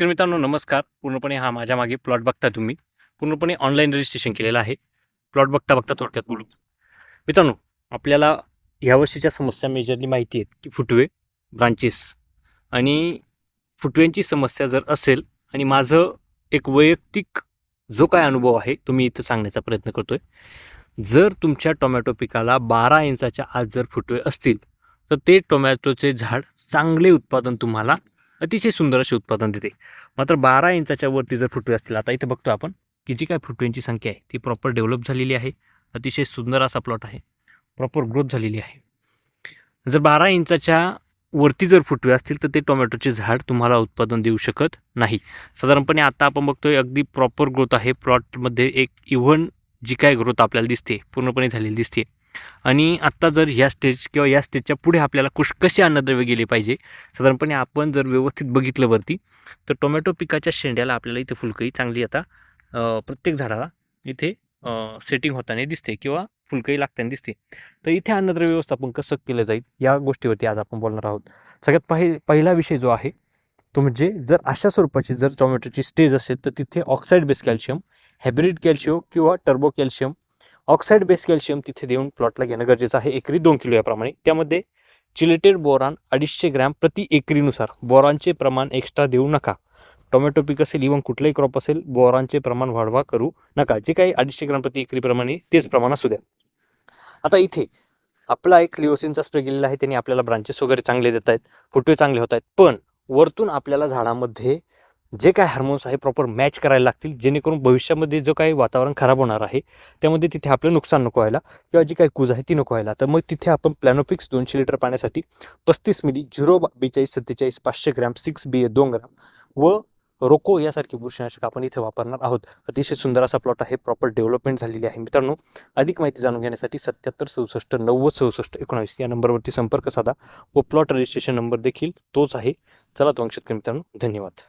शेतकरी मित्रांनो नमस्कार. पूर्णपणे हा माझ्या मागे प्लॉट बघता तुम्ही. पूर्णपणे ऑनलाईन रजिस्ट्रेशन केलेलं आहे. प्लॉट बघता बघता थोडक्यात बोलू. मित्रांनो, आपल्याला यावर्षीच्या समस्या मेजरली माहिती आहेत की फुटवे, ब्रांचेस आणि फुटव्यांची समस्या जर असेल आणि माझं एक वैयक्तिक जो काय अनुभव आहे तो मी इथं सांगण्याचा प्रयत्न करतोय. जर तुमच्या टोमॅटो पिकाला 12 इंचाच्या आत जर फुटवे असतील तर ते टोमॅटोचे झाड चांगले उत्पादन तुम्हाला अतिशय सुंदर असे उत्पादन देते. मात्र 12 इंचाच्या वरती जर फुटवे असतील, आता इथं बघतो आपण की जी काय फुटव्यांची संख्या आहे ती प्रॉपर डेव्हलप झालेली आहे. अतिशय सुंदर असा प्लॉट आहे, प्रॉपर ग्रोथ झालेली आहे. जर 12 इंचाच्या वरती जर फुटवे असतील तर ते टोमॅटोचे झाड तुम्हाला उत्पादन देऊ शकत नाही. साधारणपणे आता आपण बघतोय अगदी प्रॉपर ग्रोथ आहे प्लॉटमध्ये. एक इव्हन जी काय ग्रोथ आपल्याला दिसते पूर्णपणे झालेली दिसते. आणि आत्ता जर ह्या स्टेज किंवा या स्टेजच्या पुढे आपल्याला कसे अन्नद्रव्य गेले पाहिजे, साधारणपणे आपण जर व्यवस्थित बघितलं वरती तर टोमॅटो पिकाच्या शेंड्याला आपल्याला इथे फुलकळी चांगली आता प्रत्येक झाडाला इथे सेटिंग होताना दिसते किंवा फुलकळी लागताना दिसते. तर इथे अन्नद्रव्य व्यवस्थापन कसं केलं जाईल या गोष्टीवरती आज आपण बोलणार आहोत. सगळ्यात पहिला विषय जो आहे तो म्हणजे जर अशा स्वरूपाची जर टोमॅटोची स्टेज असेल तर तिथे oxide base calcium, hybrid calcium किंवा turbo calcium, oxide base calcium तिथे देऊन प्लॉटला घेणं गरजेचं आहे. एकरी 2 किलो याप्रमाणे. त्यामध्ये चिलेटेड बोरान 250 ग्रॅम प्रति एकरीनुसार. बोरानचे प्रमाण एक्स्ट्रा देऊ नका. टोमॅटो पीक असेल, इव्हन कुठलाही क्रॉप असेल, बोरानचे प्रमाण वाढवा करू नका. जे काही 250 ग्रॅम प्रति एकरीप्रमाणे तेच प्रमाण असू द्या. आता इथे आपला एक लिओसिनचा स्प्रे गेलेला आहे, त्याने आपल्याला ब्रांचेस वगैरे चांगले देत आहेत, फुटवे चांगले होत आहेत. पण वरतून आपल्याला झाडामध्ये जे काय हार्मोन्स आहे प्रॉपर मॅच करायला लागतील, जेणेकरून भविष्यामध्ये जो काही वातावरण खराब होणार आहे त्यामध्ये तिथे आपलं नुकसान नको व्हायला किंवा जी काही कूज आहे ती नको व्हायला. तर मग तिथे आपण प्लॅनोफिक्स 200 लिटर पाण्यासाठी 35 मिली 04247 500 ग्रॅम 6 BA 2 ग्राम व रोको यासारखी बुरशीनाशक आपण इथे वापरणार आहोत. अतिशय सुंदर असा प्लॉट आहे, प्रॉपर डेव्हलपमेंट झालेली आहे. मित्रांनो, अधिक माहिती जाणून घेण्यासाठी 77 67 90 66 19 या नंबरवरती संपर्क साधा व प्लॉट रजिस्ट्रेशन नंबर देखील तोच आहे. चला तर मग शेतकरी मित्रांनो, धन्यवाद.